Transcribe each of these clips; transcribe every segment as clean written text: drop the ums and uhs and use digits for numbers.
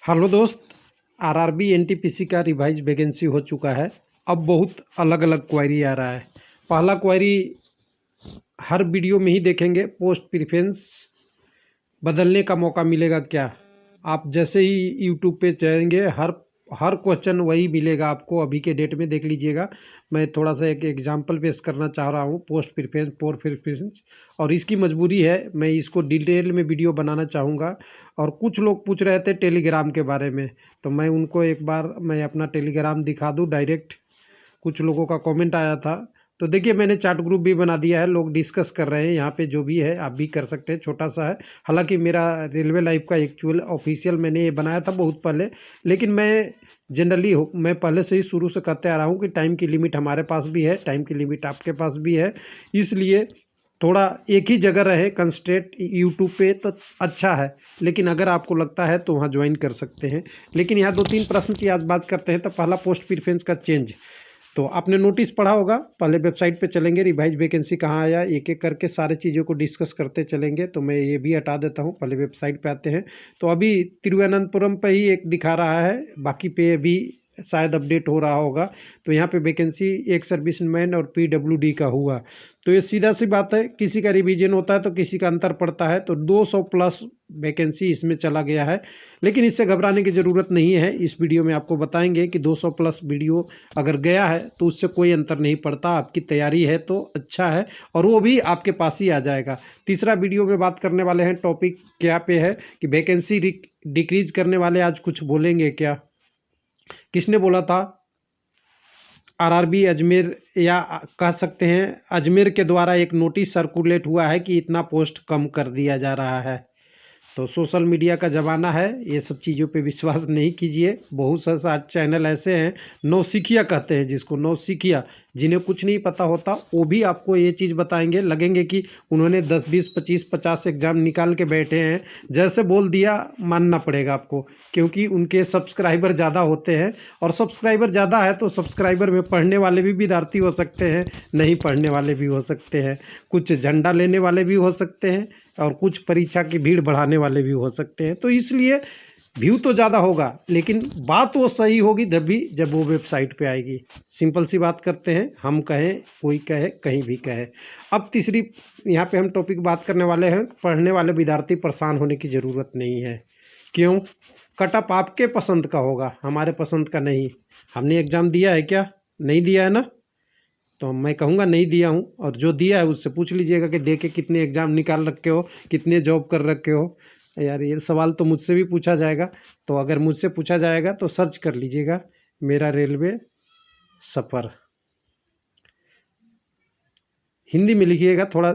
Hello दोस्त। RRB NTPC का revise vacancy हो चुका है। अब बहुत अलग अलग क्वेरी आ रहा है। पहला क्वेरी हर वीडियो में ही देखेंगे, पोस्ट प्रेफरेंस बदलने का मौका मिलेगा क्या। आप जैसे ही यूट्यूब पे जाएंगे हर क्वेश्चन वही मिलेगा आपको। अभी के डेट में देख लीजिएगा। मैं थोड़ा सा एक एग्जांपल पेश करना चाह रहा हूँ, पोस्ट प्रेफरेंस और इसकी मजबूरी है। मैं इसको डिटेल में वीडियो बनाना चाहूँगा। और कुछ लोग पूछ रहे थे टेलीग्राम के बारे में, तो मैं उनको एक बार मैं अपना टेलीग्राम दिखा दूँ डायरेक्ट। कुछ लोगों का कमेंट आया था, तो देखिए मैंने चैट ग्रुप भी बना दिया है, लोग डिस्कस कर रहे हैं यहाँ पे। जो भी है आप भी कर सकते हैं, छोटा सा है। हालांकि मेरा रेलवे लाइफ का एक्चुअल ऑफिशियल मैंने ये बनाया था बहुत पहले, लेकिन मैं जनरली मैं पहले से ही शुरू से कहते आ रहा हूँ कि टाइम की लिमिट हमारे पास भी है, टाइम की लिमिट आपके पास भी है। इसलिए थोड़ा एक ही जगह रहे कंसंट्रेट यूट्यूब पे तो अच्छा है। लेकिन अगर आपको लगता है तो वहाँ ज्वाइन कर सकते हैं। लेकिन यहाँ 2-3 प्रश्न की आज बात करते हैं। तो पहला पोस्ट प्रेफरेंस का चेंज, तो आपने नोटिस पढ़ा होगा। पहले वेबसाइट पे चलेंगे, रिवाइज वैकेंसी कहाँ आया, एक एक करके सारे चीज़ों को डिस्कस करते चलेंगे। तो मैं ये भी हटा देता हूँ, पहले वेबसाइट पे आते हैं। तो अभी तिरुवनंतपुरम पे ही एक दिखा रहा है, बाकी पे अभी शायद अपडेट हो रहा होगा। तो यहाँ पे वैकेंसी एक सर्विसमैन और पीडब्ल्यूडी का हुआ। तो ये सीधा सी बात है, किसी का रिवीजन होता है तो किसी का अंतर पड़ता है। तो 200 प्लस वैकेंसी इसमें चला गया है। लेकिन इससे घबराने की ज़रूरत नहीं है। इस वीडियो में आपको बताएंगे कि 200 प्लस वीडियो अगर गया है तो उससे कोई अंतर नहीं पड़ता। आपकी तैयारी है तो अच्छा है, और वो भी आपके पास ही आ जाएगा। तीसरा वीडियो में बात करने वाले हैं, टॉपिक क्या पे है कि वैकेंसी डिक्रीज करने वाले आज कुछ बोलेंगे क्या। किसने बोला था? आरआरबी अजमेर, या कह सकते हैं अजमेर के द्वारा एक नोटिस सर्कुलेट हुआ है कि इतना पोस्ट कम कर दिया जा रहा है। तो सोशल मीडिया का ज़माना है, ये सब चीज़ों पे विश्वास नहीं कीजिए। बहुत सा चैनल ऐसे हैं, नौसिखिया कहते हैं जिसको, नौसिखिया, जिन्हें कुछ नहीं पता होता, वो भी आपको ये चीज़ बताएंगे। लगेंगे कि उन्होंने 10, 20, 25, 50 एग्ज़ाम निकाल के बैठे हैं। जैसे बोल दिया मानना पड़ेगा आपको, क्योंकि उनके सब्सक्राइबर ज़्यादा होते हैं। और सब्सक्राइबर ज़्यादा है तो सब्सक्राइबर में पढ़ने वाले भी विद्यार्थी हो सकते हैं, नहीं पढ़ने वाले भी हो सकते हैं, कुछ झंडा लेने वाले भी हो सकते हैं, और कुछ परीक्षा की भीड़ बढ़ाने वाले भी हो सकते हैं। तो इसलिए व्यू तो ज़्यादा होगा, लेकिन बात वो सही होगी तभी जब वो वेबसाइट पे आएगी। सिंपल सी बात करते हैं, हम कहें, कोई कहे, कहीं भी कहे। अब तीसरी यहाँ पे हम टॉपिक बात करने वाले हैं, पढ़ने वाले विद्यार्थी परेशान होने की ज़रूरत नहीं है। क्यों? कटअप आपके पसंद का होगा, हमारे पसंद का नहीं। हमने एग्ज़ाम दिया है क्या? नहीं दिया है ना? तो मैं कहूँगा नहीं दिया हूँ, और जो दिया है उससे पूछ लीजिएगा कि दे के कितने एग्ज़ाम निकाल रखे हो, कितने जॉब कर रखे हो। यार ये सवाल तो मुझसे भी पूछा जाएगा। तो अगर मुझसे पूछा जाएगा तो सर्च कर लीजिएगा, मेरा रेलवे सफ़र, हिंदी में लिखिएगा, थोड़ा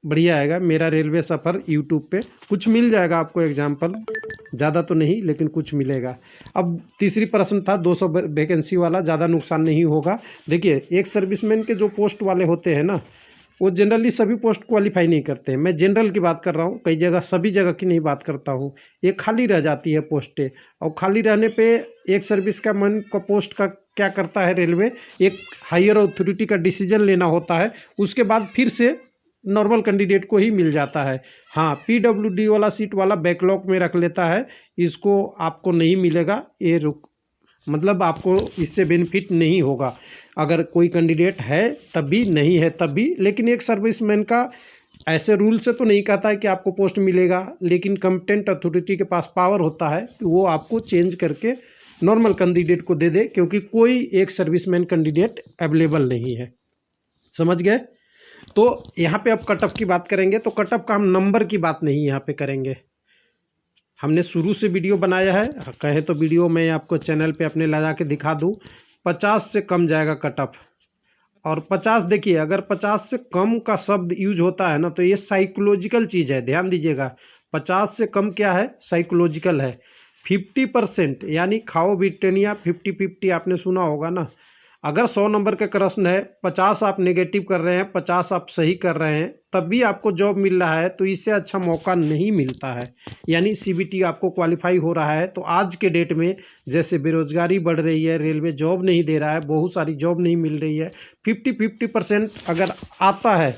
बढ़िया आएगा। मेरा रेलवे सफ़र यूट्यूब पे कुछ मिल जाएगा आपको एग्जाम्पल, ज़्यादा तो नहीं लेकिन कुछ मिलेगा। अब तीसरी प्रश्न था 200 वैकेंसी वाला, ज़्यादा नुकसान नहीं होगा। देखिए, एक सर्विसमैन के जो पोस्ट वाले होते हैं ना, वो जनरली सभी पोस्ट क्वालिफाई नहीं करते हैं। मैं जनरल की बात कर रहा हूँ, कई जगह, सभी जगह की नहीं बात करता हूँ। ये खाली रह जाती है पोस्टें, और खाली रहने पे एक सर्विस का मन का पोस्ट का क्या करता है रेलवे, एक हायर अथॉरिटी का डिसीजन लेना होता है, उसके बाद फिर से नॉर्मल कैंडिडेट को ही मिल जाता है। हाँ, पीडब्ल्यूडी वाला सीट वाला बैकलॉग में रख लेता है, इसको आपको नहीं मिलेगा। ये मतलब आपको इससे बेनिफिट नहीं होगा। अगर कोई कैंडिडेट है तब भी, नहीं है तब भी। लेकिन एक सर्विसमैन का ऐसे रूल से तो नहीं कहता है कि आपको पोस्ट मिलेगा, लेकिन कॉम्पिटेंट अथॉरिटी के पास पावर होता है कि वो आपको चेंज करके नॉर्मल कैंडिडेट को दे दे, क्योंकि कोई एक सर्विसमैन कैंडिडेट अवेलेबल नहीं है। समझ गए? तो यहाँ पे अब कटअप की बात करेंगे। तो कटअप का हम नंबर की बात नहीं यहाँ पे करेंगे। हमने शुरू से वीडियो बनाया है, कहे तो वीडियो मैं आपको चैनल पे अपने लगा के दिखा दूँ। 50 से कम जाएगा कटअप। और 50, देखिए अगर 50 से कम का शब्द यूज होता है ना, तो ये साइकोलॉजिकल चीज़ है, ध्यान दीजिएगा। 50 से कम क्या है? साइकोलॉजिकल है। 50% यानी खाओ ब्रिटानिया 50-50 आपने सुना होगा ना। अगर 100 नंबर का प्रश्न है, 50 आप नेगेटिव कर रहे हैं, 50 आप सही कर रहे हैं, तब भी आपको जॉब मिल रहा है, तो इससे अच्छा मौका नहीं मिलता है। यानी सीबीटी आपको क्वालिफाई हो रहा है। तो आज के डेट में जैसे बेरोजगारी बढ़ रही है, रेलवे जॉब नहीं दे रहा है, बहुत सारी जॉब नहीं मिल रही है। 50% अगर आता है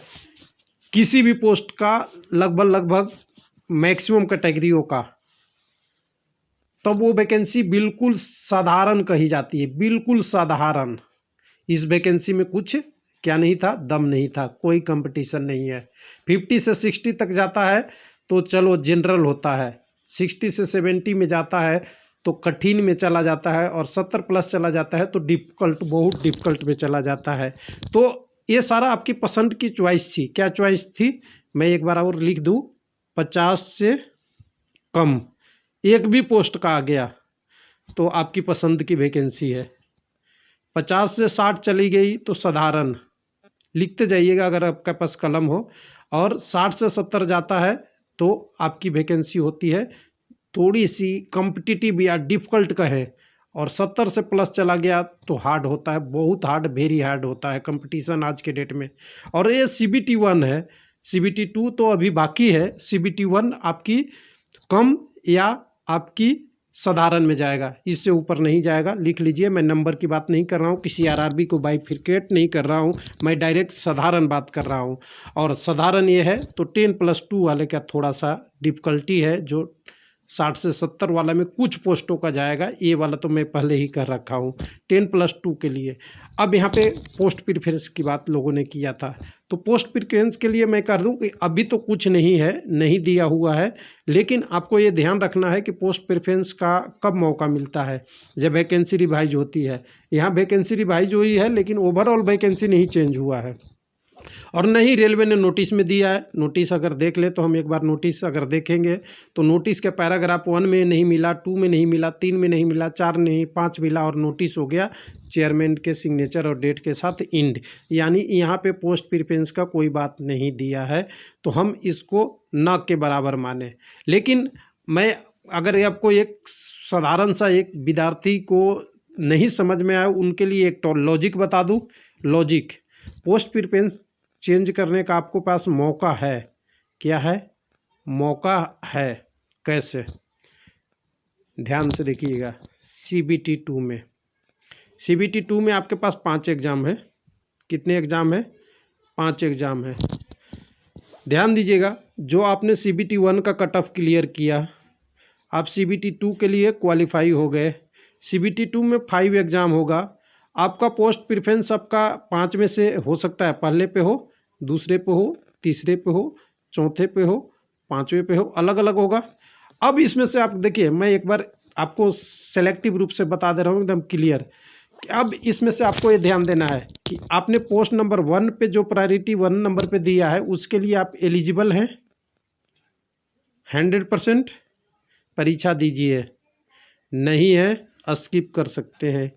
किसी भी पोस्ट का, लगभग मैक्सिमम कैटेगरियों का, तब वो वैकेंसी बिल्कुल साधारण कही जाती है, बिल्कुल साधारण। इस वैकेंसी में कुछ क्या नहीं था, दम नहीं था, कोई कंपटीशन नहीं है। 50 से 60 तक जाता है तो चलो जनरल होता है, 60 से 70 में जाता है तो कठिन में चला जाता है, और 70 प्लस चला जाता है तो डिफ़िकल्ट, बहुत डिफ़िकल्ट में चला जाता है। तो ये सारा आपकी पसंद की चॉइस थी। क्या चॉइस थी, मैं एक बार और लिख दूँ, 50 से कम एक भी पोस्ट का आ गया तो आपकी पसंद की वैकेंसी है। 50 से 60 चली गई तो साधारण, लिखते जाइएगा अगर आपके पास कलम हो। और 60 से 70 जाता है तो आपकी वैकेंसी होती है थोड़ी सी कॉम्पिटिटिव या डिफ़िकल्ट कहे। और 70 से प्लस चला गया तो हार्ड होता है, बहुत हार्ड, वेरी हार्ड होता है कंपटीशन आज के डेट में। और ये CBT 1 है, CBT 2 तो अभी बाकी है। CBT 1 आपकी कम या आपकी साधारण में जाएगा, इससे ऊपर नहीं जाएगा। लिख लीजिए, मैं नंबर की बात नहीं कर रहा हूँ, किसी RRB को बाइफिकेट नहीं कर रहा हूँ, मैं डायरेक्ट साधारण बात कर रहा हूँ। और साधारण ये है तो 10+2 वाले का थोड़ा सा डिफ़िकल्टी है, जो 60 से 70 वाला में कुछ पोस्टों का जाएगा, ये वाला तो मैं पहले ही कर रखा हूँ 10+2 के लिए। अब यहाँ पे पोस्ट प्रेफरेंस की बात लोगों ने किया था, तो पोस्ट प्रेफरेंस के लिए मैं कह दूँ कि अभी तो कुछ नहीं है, नहीं दिया हुआ है। लेकिन आपको ये ध्यान रखना है कि पोस्ट प्रेफरेंस का कब मौका मिलता है, जब वैकेंसी रिवाइज होती है। यहाँ वैकेंसी रिवाइज हुई है लेकिन ओवरऑल वैकेंसी नहीं चेंज हुआ है, और न ही रेलवे ने नोटिस में दिया है। नोटिस अगर देख ले तो हम एक बार नोटिस अगर देखेंगे तो नोटिस के पैराग्राफ 1 में नहीं मिला, 2 में नहीं मिला, 3 में नहीं मिला, 4 नहीं, 5 मिला, और नोटिस हो गया चेयरमैन के सिग्नेचर और डेट के साथ इंड। यानी यहाँ पे पोस्ट प्रेफरेंस का कोई बात नहीं दिया है, तो हम इसको न के बराबर माने। लेकिन मैं अगर आपको एक साधारण सा एक विद्यार्थी को नहीं समझ में आए उनके लिए एक तो लॉजिक बता दूँ। लॉजिक, पोस्ट प्रेफरेंस चेंज करने का आपको पास मौका है। क्या है, मौका है। कैसे, ध्यान से देखिएगा। CBT 2 में, CBT 2 में आपके पास 5 एग्ज़ाम है। कितने एग्ज़ाम है, 5 एग्ज़ाम है। ध्यान दीजिएगा, जो आपने CBT 1 का कट ऑफ क्लियर किया, आप CBT 2 के लिए क्वालिफाई हो गए। CBT 2 में 5 एग्ज़ाम होगा। आपका पोस्ट प्रेफरेंस आपका 5 में से हो सकता है पहले पे हो, दूसरे पे हो, तीसरे पे हो, चौथे पे हो, 5वें पे हो, अलग अलग होगा। अब इसमें से आप देखिए, मैं एक बार आपको सेलेक्टिव रूप से बता दे रहा हूँ एकदम क्लियर। अब इसमें से आपको ये ध्यान देना है कि आपने पोस्ट नंबर 1 पे जो प्रायोरिटी 1 नंबर पे दिया है उसके लिए आप एलिजिबल हैं 100%। परीक्षा दीजिए, नहीं है स्किप कर सकते हैं।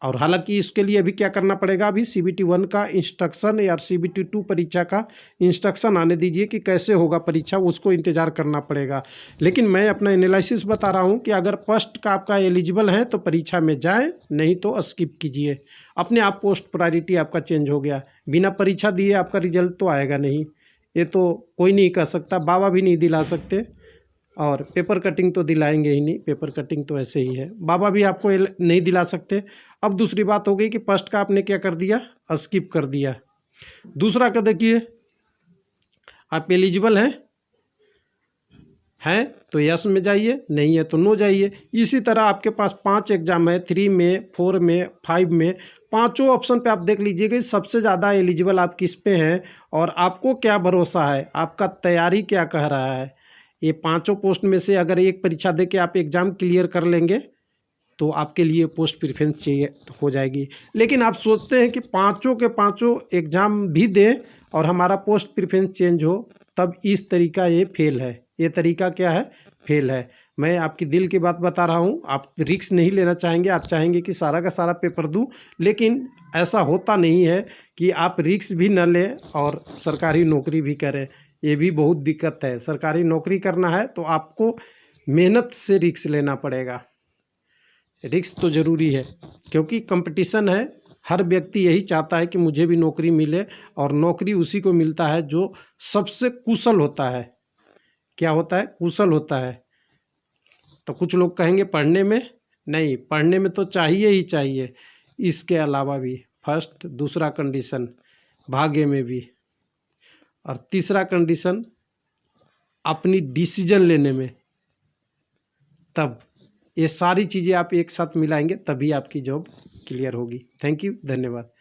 और हालांकि इसके लिए अभी क्या करना पड़ेगा, अभी CBT 1 का इंस्ट्रक्शन या CBT 2 परीक्षा का इंस्ट्रक्शन आने दीजिए कि कैसे होगा परीक्षा, उसको इंतज़ार करना पड़ेगा। लेकिन मैं अपना एनालिसिस बता रहा हूँ कि अगर फर्स्ट का आपका एलिजिबल है तो परीक्षा में जाएं, नहीं तो स्किप कीजिए। अपने आप पोस्ट प्रायोरिटी आपका चेंज हो गया, बिना परीक्षा दिए आपका रिजल्ट तो आएगा नहीं, ये तो कोई नहीं कह सकता, बाबा भी नहीं दिला सकते, और पेपर कटिंग तो दिलाएंगे ही नहीं, पेपर कटिंग तो ऐसे ही है, बाबा भी आपको नहीं दिला सकते। अब दूसरी बात हो गई कि फर्स्ट का आपने क्या कर दिया, स्किप कर दिया। दूसरा का देखिए, आप एलिजिबल हैं तो यस में जाइए, नहीं है तो नो जाइए। इसी तरह आपके पास 5 एग्जाम है, 3 में, 4 में, 5 में, पांचों ऑप्शन पे आप देख लीजिएगा सबसे ज़्यादा एलिजिबल आप किस पे हैं और आपको क्या भरोसा है, आपका तैयारी क्या कह रहा है। ये पांचों पोस्ट में से अगर एक परीक्षा दे के आप एग्ज़ाम क्लियर कर लेंगे तो आपके लिए पोस्ट प्रेफरेंस चाहिए हो जाएगी। लेकिन आप सोचते हैं कि पांचों के पांचों एग्ज़ाम भी दें और हमारा पोस्ट प्रेफरेंस चेंज हो, तब इस तरीका ये फेल है। ये तरीका क्या है, फेल है। मैं आपकी दिल की बात बता रहा हूँ, आप रिस्क नहीं लेना चाहेंगे, आप चाहेंगे कि सारा का सारा पेपर दूँ, लेकिन ऐसा होता नहीं है कि आप रिस्क भी न लें और सरकारी नौकरी भी करें। ये भी बहुत दिक्कत है। सरकारी नौकरी करना है तो आपको मेहनत से रिस्क लेना पड़ेगा। रिस्क तो ज़रूरी है क्योंकि कंपटीशन है, हर व्यक्ति यही चाहता है कि मुझे भी नौकरी मिले, और नौकरी उसी को मिलता है जो सबसे कुशल होता है। क्या होता है, कुशल होता है। तो कुछ लोग कहेंगे पढ़ने में, नहीं, पढ़ने में तो चाहिए ही चाहिए, इसके अलावा भी फर्स्ट दूसरा कंडीशन भाग्य में भी, और तीसरा कंडीशन अपनी डिसीजन लेने में। तब ये सारी चीज़ें आप एक साथ मिलाएंगे तभी आपकी जॉब क्लियर होगी। थैंक यू, धन्यवाद।